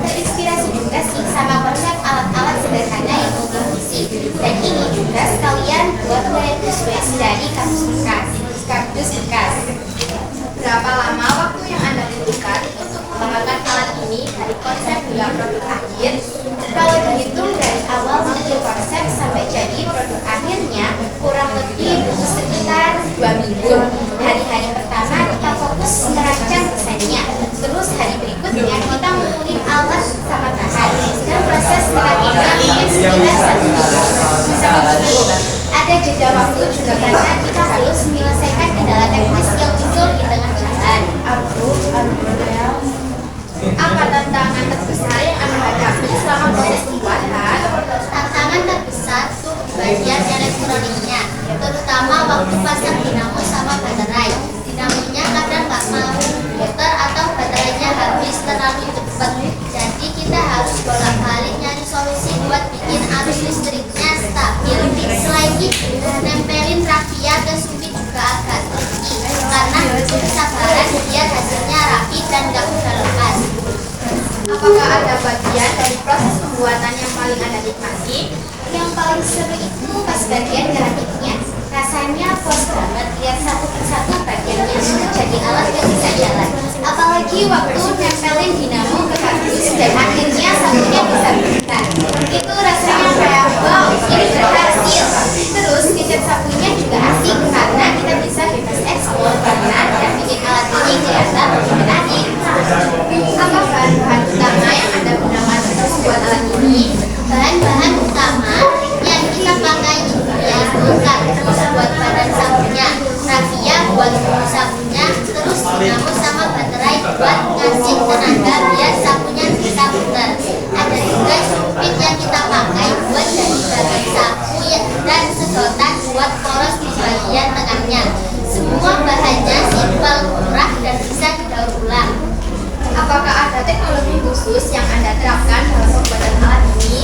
terinspirasi juga sih sama konsep alat-alat sederhana yang multifungsi. Dan ini juga sekalian buat mereduce dari kardus bekas. Berapa lama waktu yang Anda butuhkan untuk mengembangkan alat ini dari konsep hingga produk akhir? Kalau dihitung dari awal ide konsep sampai jadi produk akhirnya kurang lebih butuh sekitar 2 minggu. Hari-hari pertama kita fokus merancang desainnya. Terus hari berikutnya kita mengulik alat sama bahan. Dan proses selanjutnya mungkin sekitar 1 minggu. Ada jeda waktu juga karena kita harus menyelesaikan kendala teknis yang muncul di tengah jalan. Apa tantangan terbesar yang Anda hadapi selama proses pembuatan? Tantangan terbesar tuh bagian elektroniknya, terutama waktu pasang dinamo sama baterai. Dinamonya kadang nggak mau muter atau baterainya habis terlalu cepat. Jadi kita harus bolak-balik nyari solusi buat bikin arus listriknya stabil. Selain itu, nempelin raffia ke sumbi juga agak tricky karena butuh kesabaran biar hasilnya rapi dan nggak mudah lepas. Apakah ada bagian dari proses pembuatan yang paling Anda nikmati? Yang paling seru itu pas bagian grafiknya. Rasanya puas banget lihat satu persatu bagiannya sudah jadi alat yang bisa jalan. Apalagi waktu nempelin dinamo ke kardus dan akhirnya satunya bisa bergerak. Itu rasanya kayak wow, ini berhasil. Terus ngecat sapunya juga asik karena kita bisa bebas eksplor karena dan bikin alat ini kelihatan lebih menarik. Apa bahan-bahan utama yang Anda gunakan untuk membuat alat ini? Bahan-bahan utama yang kita pakai ya kardus buat badan sabunnya, raffia buat sabunnya, terus dinamo sama baterai buat ngasih tenaga biar sabunnya bisa muter. Ada juga supit yang kita pakai buat jadi bagian sapu ya, dan sedotan buat poros di bagian tengahnya. Semua bahannya simpel, murah, dan bisa didaur ulang. Apakah ada teknologi khusus yang Anda terapkan dalam pembuatan alat ini?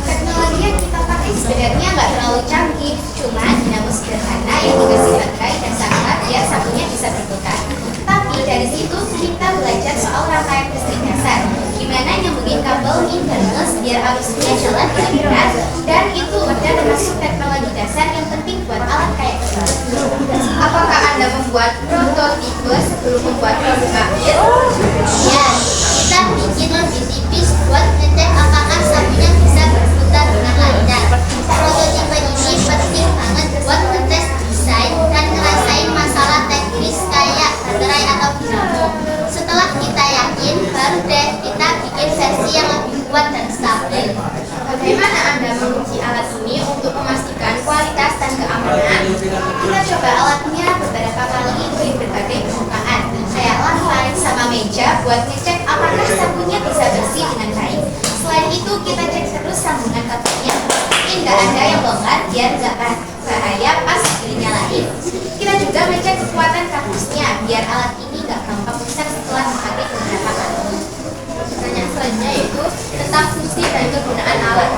Teknologi yang kita pakai sebenarnya nggak terlalu canggih, cuma dinamo sederhana yang dikasih baterai dan sangkar biar sapunya bisa berputar. Tapi dari situ kita belajar soal rangkaian listrik dasar, gimana nyambungin kabel internals biar arusnya jalan dengan benar, dan itu udah termasuk teknologi dasar yang penting buat alat kayak gitu. Apakah Anda membuat prototipe sebelum membuat produk akhir? Ya, kita bikin lebih tipis buat ngecek apakah sapunya bisa berputar dengan lancar. Prototipe ini penting banget buat ngetes desain dan ngerasain masalah teknis kayak baterai atau dinamo. Setelah kita yakin, baru deh kita bikin versi yang lebih kuat dan stabil. Bagaimana Anda menguji alat ini untuk memastikan kualitas dan keamanan? Kita coba alatnya beberapa kali di berbagai permukaan, kayak lantai sama meja buat ngecek apakah sapunya bisa bersih dengan baik. Selain itu, kita cek terus sambungan kabelnya. Mungkin nggak ada yang bongkar biar nggak bahaya pas dinyalain. Kita juga ngecek kekuatan kardusnya biar alat ini nggak gampang rusak setelah dipakai beberapa kali. Pertanyaan selanjutnya yaitu tentang fungsi dan kegunaan alat.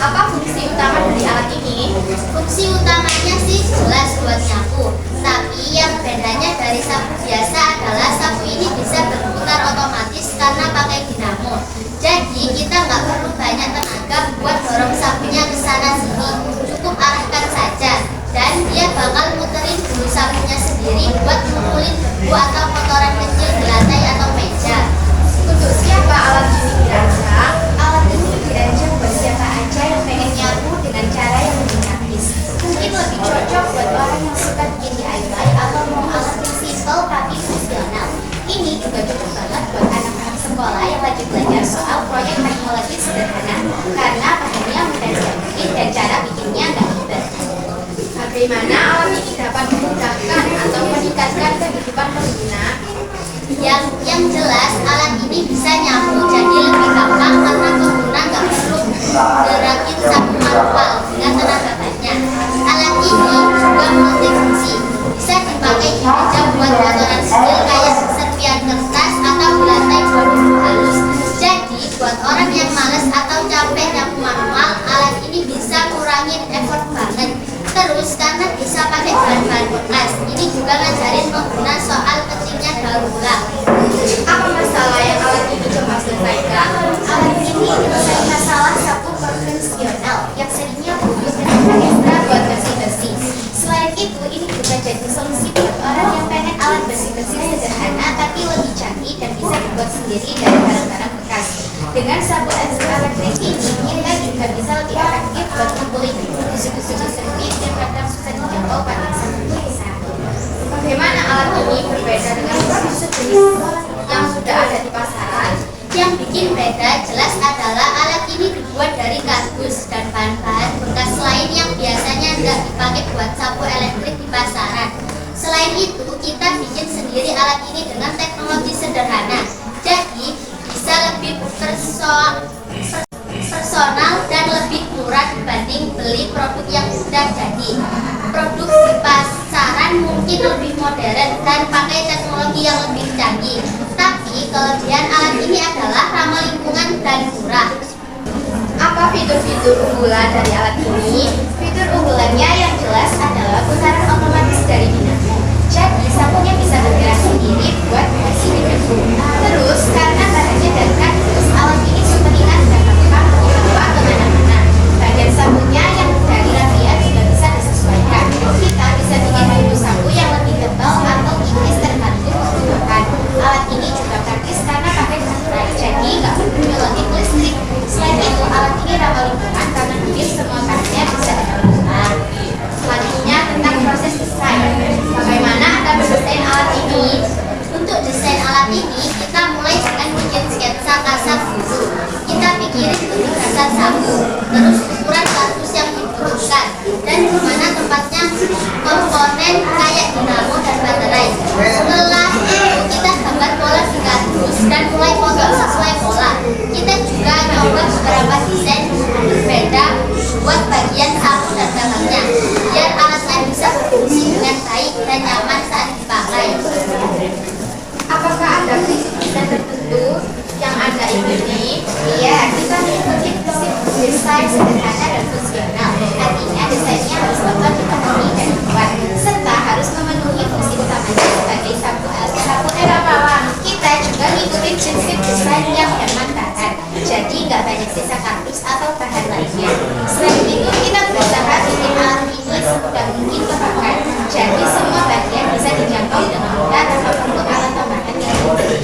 Apa fungsi utama dari alat ini? Fungsi utamanya sih jelas buat nyapu, tapi yang bedanya dari sapu biasa adalah sapu ini bisa berputar otomatis karena pakai dinamo. Jadi kita nggak perlu banyak tenaga buat dorong sapunya ke sana sini, cukup arahkan saja, dan dia bakal muterin dulu sapunya sendiri buat ngumpulin debu atau kotoran kecil di lantai atau meja. Untuk siapa alat ini dirancang? Alat ini dirancang buat siapa aja yang pengen nyapu dengan cara yang lebih praktis. Mungkin lebih cocok buat orang yang suka bikin DIY atau mau alat yang simple tapi fungsional. Ini juga cocok banget buat anak-anak sekolah yang lagi belajar soal proyek teknologi sederhana karena bahannya mudah didapetin dan cara bikinnya nggak ribet. Bagaimana alat ini dapat memudahkan atau meningkatkan kehidupan pengguna? Yang jelas alat ini bisa nyapu jadi lebih gampang karena pengguna nggak perlu gerakin sapu manual dengan tenaga banyak. Alat ini juga multifungsi, bisa dipakai di meja buat kotoran kecil kayak serpian kertas atau lantai bambu halus. Jadi buat orang yang males atau capek nyapu manual, alat ini bisa kurangin effort banget. Terus karena bisa pakai bahan-bahan bekas, ini juga ngajarin pengguna soal pentingnya daur ulang. Apa masalah yang alat ini coba sendiri dari barang-barang bekas. Dengan sapu elektrik ini, kita juga bisa lebih efektif buat ngumpulin tusuk-tusuk sempit yang kadang susah dijangkau pakai sapu biasa. Bagaimana alat ini berbeda dengan produk sejenis yang sudah ada di pasaran? Yang bikin beda jelas adalah alat ini dibuat dari kardus dan bahan-bahan bekas lain yang biasanya tidak dipakai buat sapu elektrik di pasaran. Selain itu, kita bikin sendiri alat ini dengan teknologi sederhana, jadi bisa lebih personal dan lebih murah dibanding beli produk yang sudah jadi. Produk di pasaran mungkin lebih modern dan pakai teknologi yang lebih canggih, tapi kelebihan alat ini adalah ramah lingkungan dan murah. Apa fitur-fitur unggulan dari alat ini? Fitur unggulannya yang jelas adalah putaran otomatis dari dinamo. Jadi sapunya bisa bergerak sendiri buat mengisi dinamo. Terus karena bahannya dari kardus, alat ini super ringan dan gampang dibawa kemana-mana. Bagian sapunya yang dari rafia juga bisa disesuaikan. Kita bisa bikin bumbu sapu yang lebih tebal atau tipis tergantung kebutuhan. Alat ini juga praktis karena pakai baterai, jadi nggak perlu nyolotin listrik. Selain itu, alat ini ramah lingkungan karena hampir semua bahannya bisa didaur ulang. Selanjutnya tentang proses desain. Bagaimana Anda mendesain alat ini? Untuk desain alat ini, kita mulai dengan bikin sketsa kasar dulu. Kita pikirin bentuk dasar sapu, terus ukuran kardus yang dibutuhkan, dan di mana tempatnya komponen kayak dinamo dan baterai. Setelah itu, kita gambar pola di kardus dan mulai potong sesuai pola. Kita juga nyoba beberapa desain berbeda buat bagian sapu dan belakangnya, biar alatnya bisa berfungsi dengan baik dan nyaman saat dipakai. Apakah ada prinsip desain tertentu yang Anda ikuti? Iya, kita mengikuti prinsip desain sederhana dan fungsional. Artinya desainnya harus dapat dipahami dan dibuat, serta harus memenuhi fungsi utamanya sebagai sapu era bawah. Kita juga mengikuti prinsip desain yang hemat bahan, jadi nggak banyak sisa kardus atau bahan lainnya. Selain itu, kita berusaha bikin alat ini semudah mungkin dipakai, jadi semua bagian bisa dijangkau dengan mudah tanpa perlu alat tambahan yang ribet.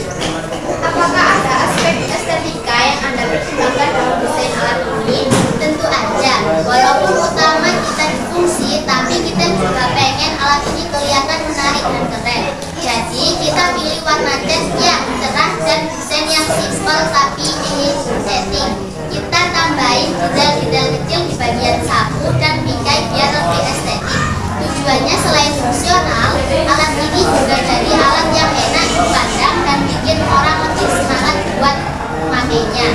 Apakah ada aspek estetika yang Anda pertimbangkan dalam desain alat ini? Tentu aja, walaupun utama kita di fungsi, tapi kita juga pengen alat ini kelihatan menarik dan keren. Jadi kita pilih warna cat yang cerah dan desain yang simpel tapi estetik. Kita tambahin detail-detail kecil di bagian sapu dan bingkai biar lebih estetik. Tujuannya selain fungsional, alat ini juga jadi alat yang enak dipandang dan bikin orang lebih semangat buat memakainya.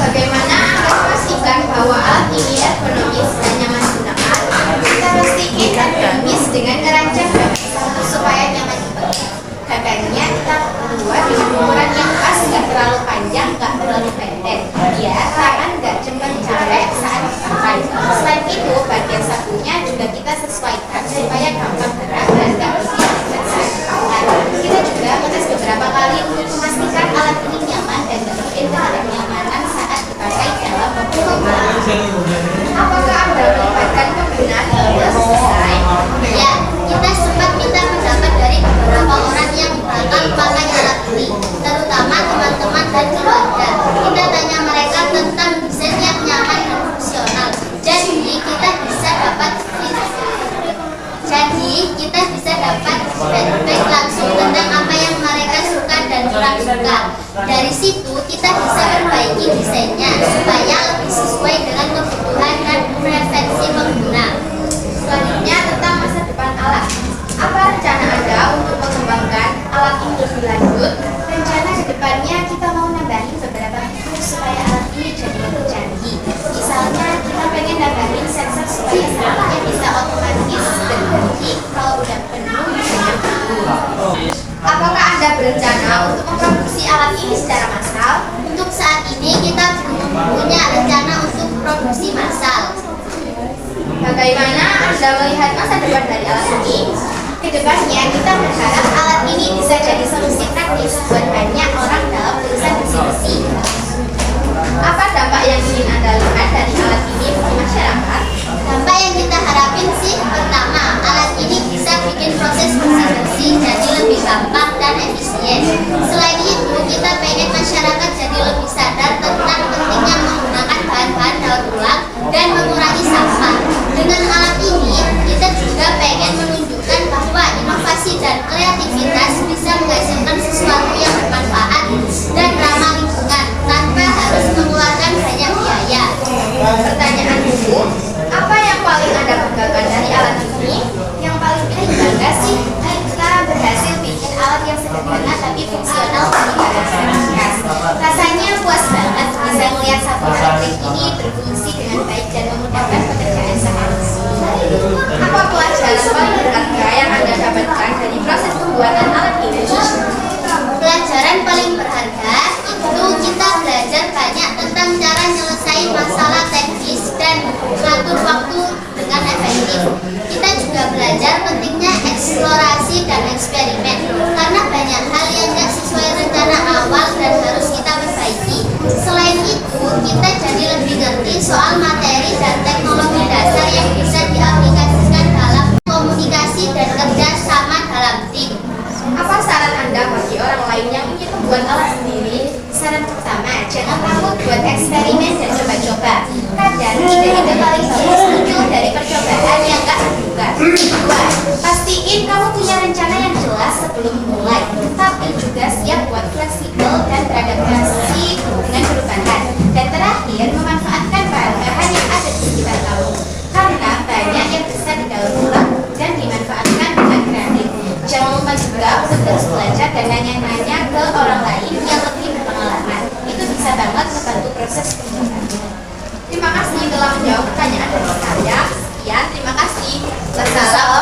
Bagaimana Anda memastikan bahwa alat ini ergonomis dan nyaman digunakan? Kita pastikan ergonomis dengan ngerancang gagang sapu supaya nyaman dipakai. Gagangnya kita buat dengan ukuran yang pas, nggak terlalu panjang, nggak terlalu pendek, biar tangan nggak cepat capek saat dipakai. Selain itu, bagian sapunya juga kita sesuaikan supaya gampang gerak dan nggak bikin ribet saat dipakai. Kita juga mengetes beberapa kali untuk memastikan alat ini nyaman dan nggak bikin ketidaknyamanan saat dipakai dalam beberapa. Apakah Anda melibatkan pembinaan dalam proses desain? Ya, kita sempat minta pendapat dari beberapa orang yang bakal pakai alat ini, terutama teman-teman dan keluarga. Kita tanya mereka tentang desain yang nyaman dan fungsional. Jadi kita bisa dapat feedback langsung tentang apa yang mereka suka dan kurang suka. Dari situ kita bisa perbaiki desainnya supaya lebih sesuai dengan kebutuhan dan preferensi pengguna. Selanjutnya tentang masa depan alat. Apa rencana Anda untuk mengembangkan alat ini lebih lanjut? Rencana ke depannya kita mau nambahin beberapa fitur supaya alat ini jadi lebih canggih. Misalnya kita pengen nambahin sensor supaya sapunya bisa otomatis berhenti kalau udah penuh dengan dulu. Apakah Anda berencana untuk memproduksi alat ini secara massal? Untuk saat ini kita belum punya rencana untuk produksi massal. Bagaimana Anda melihat masa depan dari alat ini? Kedepannya kita berharap alat ini bisa jadi solusi praktis buat banyak orang dalam urusan bersih-bersih. Apa dampak yang ingin Anda lihat dari alat ini bagi masyarakat? Dampak yang kita harapin sih, pertama, alat ini bisa bikin proses bersih-bersih komunikasi jadi lebih gampang dan efisien. Selain itu, kita pengen masyarakat jadi lebih sadar tentang pentingnya menggunakan bahan-bahan daur ulang dan mengurangi sampah. Dengan alat ini, kita juga pengen menunjukkan bahwa inovasi dan kreativitas bisa menghasilkan sesuatu yang bermanfaat dan ramah lingkungan tanpa harus mengeluarkan banyak biaya. Pertanyaanku, apa yang paling Anda banggakan dari alat ini? Yang paling bangga sih, kita berhasil bikin alat yang sederhana tapi fungsional bagi masyarakat. Rasanya puas banget bisa melihat sapu elektrik ini berfungsi dengan baik dan memudahkan pekerjaan sehari-hari. Apa pelajaran paling berharga yang Anda dapatkan dari proses pembuatan alat ini? Pelajaran paling berharga itu kita belajar banyak tentang cara menyelesaikan masalah teknis dan mengatur waktu dengan efektif. Kita juga belajar pentingnya eksplorasi dan eksperimen karena banyak hal yang tidak sesuai rencana awal dan harus kita perbaiki. Selain itu, kita jadi lebih ngerti soal materi dan teknologi dasar yang bisa diaplikasikan dalam komunikasi dan kerja sama dalam tim. Apa saran Anda bagi orang lain yang ingin membuat alat sendiri? Saran pertama, jangan takut buat eksperimen dan coba-coba. Kadang ide-ide paling bagus muncul dari percobaan yang gak terduga. Kedua, pastiin kamu punya rencana yang jelas sebelum mulai, tapi juga siap buat fleksibel dan beradaptasi dengan perubahan. Dan terakhir, memanfaatkan bahan-bahan yang ada di sekitar kamu, karena banyak yang bisa didaur ulang dan dimanfaatkan dengan kreatif. Jangan lupa juga untuk terus belajar dan nanya-nanya ke orang lain yang lebih berpengalaman. Itu bisa banget membantu proses pembuatan. Terima kasih telah menjawab pertanyaan dari saya. Sekian, terima kasih. Wassalamualaikum.